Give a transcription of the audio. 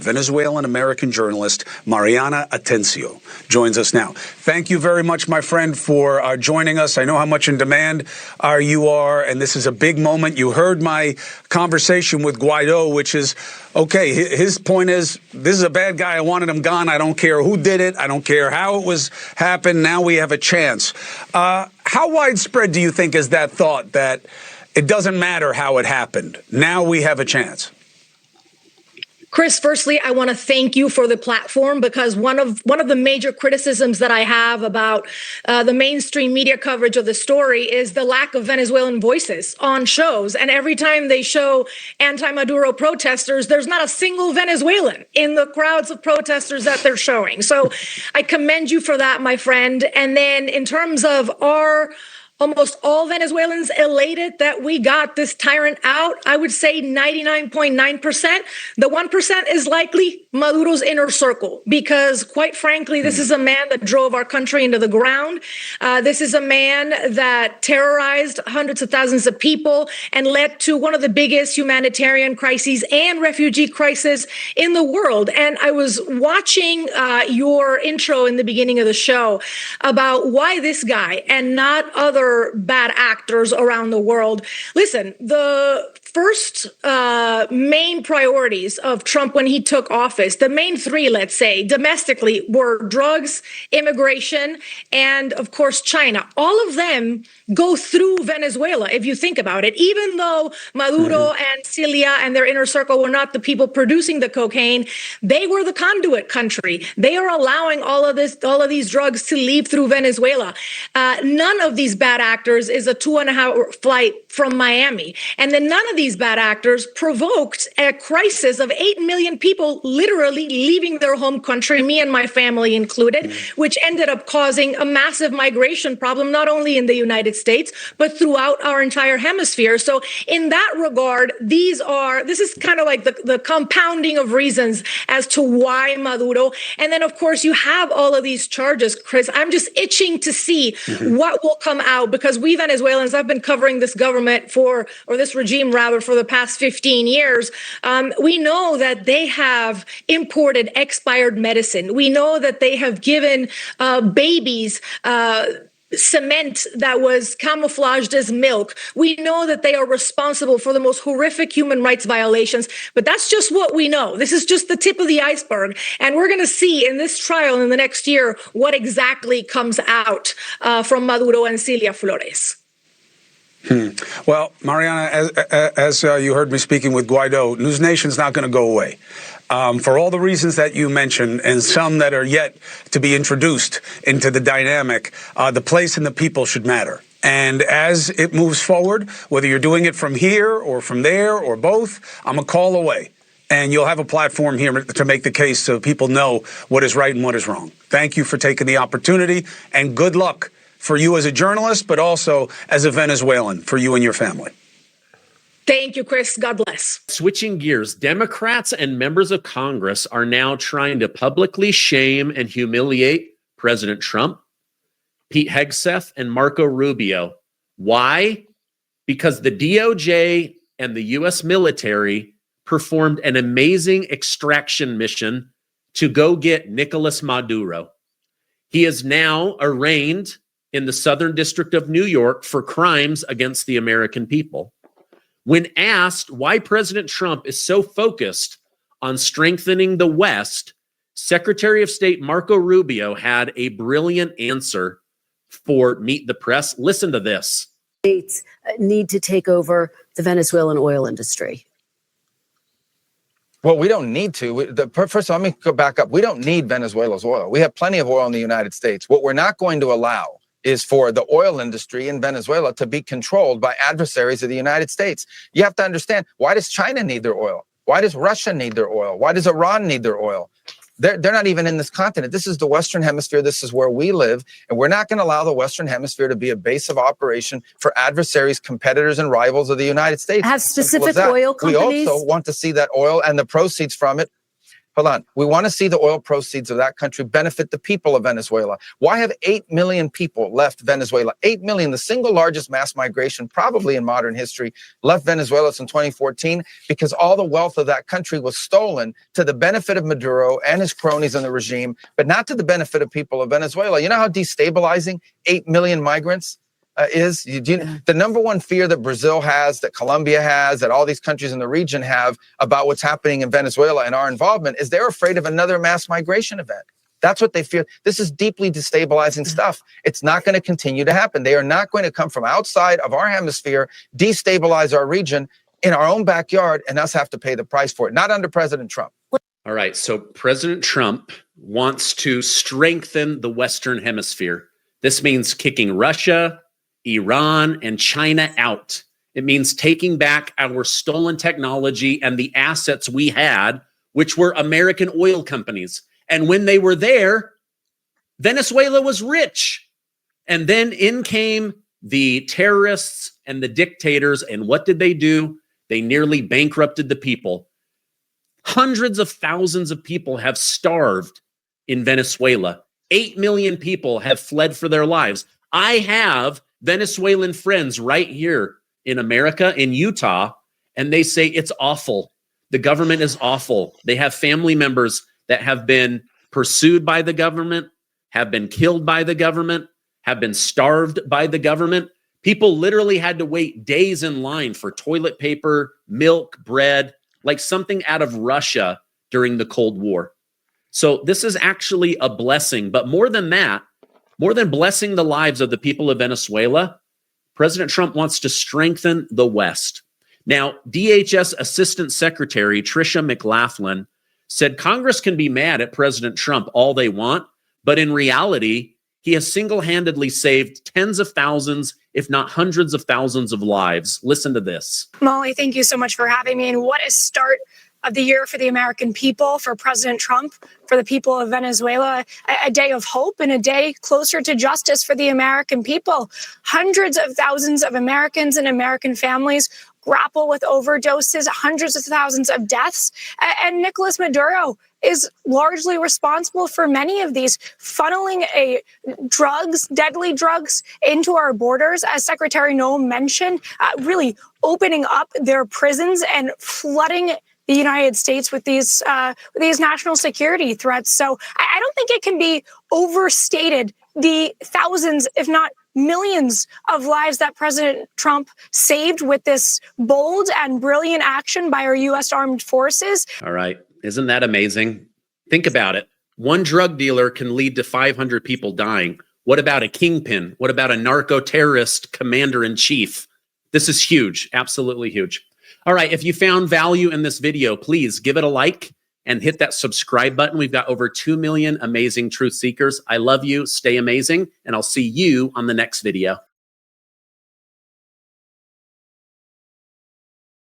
Venezuelan-American journalist Mariana Atencio joins us now. Thank you very much, my friend, for joining us. I know how much in demand you are, and this is a big moment. You heard my conversation with Guaido, which is, okay, his point is, this is a bad guy. I wanted him gone. I don't care who did it. I don't care how it was happened. Now we have a chance. How widespread do you think is that thought that it doesn't matter how it happened? Now we have a chance. Chris, firstly, I want to thank you for the platform, because one of the major criticisms that I have about the mainstream media coverage of the story is the lack of Venezuelan voices on shows. And every time they show anti-Maduro protesters, there's not a single Venezuelan in the crowds of protesters that they're showing. So I commend you for that, my friend. And then in terms of almost all Venezuelans elated that we got this tyrant out, I would say 99.9%. The 1% is likely Maduro's inner circle, because quite frankly, this is a man that drove our country into the ground. This is a man that terrorized hundreds of thousands of people and led to one of the biggest humanitarian crises and refugee crises in the world. And I was watching your intro in the beginning of the show about why this guy and not other bad actors around the world. Listen, the first main priorities of Trump when he took office, the main three, let's say, domestically, were drugs, immigration, and of course, China. All of them go through Venezuela, if you think about it. Even though Maduro and Cilia and their inner circle were not the people producing the cocaine, they were the conduit country. They are allowing all of these drugs to leave through Venezuela. None of these bad actors is a 2.5-hour flight from Miami. And then none of these bad actors provoked a crisis of 8 million people literally leaving their home country, me and my family included, which ended up causing a massive migration problem, not only in the United States, but throughout our entire hemisphere. So in that regard, this is kind of like the compounding of reasons as to why Maduro. And then, of course, you have all of these charges, Chris. I'm just itching to see what will come out, because we Venezuelans, I've been covering this government or this regime rather, for the past 15 years. We know that they have imported expired medicine. We know that they have given babies cement that was camouflaged as milk. We know that they are responsible for the most horrific human rights violations, but that's just what we know. This is just the tip of the iceberg. And we're going to see in this trial in the next year what exactly comes out from Maduro and Cilia Flores. Well, Mariana, as you heard me speaking with Guaido, News Nation's not going to go away. For all the reasons that you mentioned, and some that are yet to be introduced into the dynamic, the place and the people should matter. And as it moves forward, whether you're doing it from here or from there or both, I'm a call away. And you'll have a platform here to make the case so people know what is right and what is wrong. Thank you for taking the opportunity, and good luck for you as a journalist, but also as a Venezuelan, for you and your family. Thank you, Chris. God bless. Switching gears, Democrats and members of Congress are now trying to publicly shame and humiliate President Trump, Pete Hegseth, and Marco Rubio. Why? Because the DOJ and the U.S. military performed an amazing extraction mission to go get Nicolas Maduro. He is now arraigned in the Southern District of New York for crimes against the American people. When asked why President Trump is so focused on strengthening the West, Secretary of State Marco Rubio had a brilliant answer for Meet the Press. Listen to this. States need to take over the Venezuelan oil industry. Well, we don't need to. First of all, let me go back up. We don't need Venezuela's oil. We have plenty of oil in the United States. What we're not going to allow is for the oil industry in Venezuela to be controlled by adversaries of the United States. You have to understand, why does China need their oil? Why does Russia need their oil? Why does Iran need their oil? They're not even in this continent. This is the Western Hemisphere. This is where we live. And we're not going to allow the Western Hemisphere to be a base of operation for adversaries, competitors, and rivals of the United States. Have specific oil companies. We also want to see that oil and the proceeds from it Hold on. We want to see the oil proceeds of that country benefit the people of Venezuela. Why have 8 million people left Venezuela? 8 million, the single largest mass migration probably in modern history, left Venezuela since 2014 because all the wealth of that country was stolen to the benefit of Maduro and his cronies in the regime, but not to the benefit of people of Venezuela. You know how destabilizing 8 million migrants is? The number one fear that Brazil has, that Colombia has, that all these countries in the region have about what's happening in Venezuela and our involvement is they're afraid of another mass migration event. That's what they fear. This is deeply destabilizing stuff. It's not going to continue to happen. They are not going to come from outside of our hemisphere, destabilize our region in our own backyard, and us have to pay the price for it. Not under President Trump. All right. So President Trump wants to strengthen the Western Hemisphere. This means kicking Russia, Iran, and China out. It means taking back our stolen technology and the assets we had, which were American oil companies. And when they were there, Venezuela was rich. And then in came the terrorists and the dictators. And what did they do? They nearly bankrupted the people. Hundreds of thousands of people have starved in Venezuela. 8 million people have fled for their lives. I have Venezuelan friends right here in America, in Utah, and they say it's awful. The government is awful. They have family members that have been pursued by the government, have been killed by the government, have been starved by the government. People literally had to wait days in line for toilet paper, milk, bread, like something out of Russia during the Cold War. So this is actually a blessing. But more than that, more than blessing the lives of the people of Venezuela, President Trump wants to strengthen the West. Now, DHS Assistant Secretary Tricia McLaughlin said Congress can be mad at President Trump all they want, but in reality, he has single-handedly saved tens of thousands, if not hundreds of thousands of lives. Listen to this. Molly, thank you so much for having me. And what a start of the year for the American people, for President Trump, for the people of Venezuela, a day of hope and a day closer to justice for the American people. Hundreds of thousands of Americans and American families grapple with overdoses, hundreds of thousands of deaths. And Nicolas Maduro is largely responsible for many of these, funneling deadly drugs into our borders, as Secretary Noem mentioned, really opening up their prisons and flooding the United States with these national security threats. So I don't think it can be overstated the thousands, if not millions of lives that President Trump saved with this bold and brilliant action by our U.S. armed forces. All right. Isn't that amazing? Think about it. One drug dealer can lead to 500 people dying. What about a kingpin? What about a narco-terrorist commander-in-chief? This is huge. Absolutely huge. All right. If you found value in this video, please give it a like and hit that subscribe button. We've got over 2 million amazing truth seekers. I love you. Stay amazing. And I'll see you on the next video.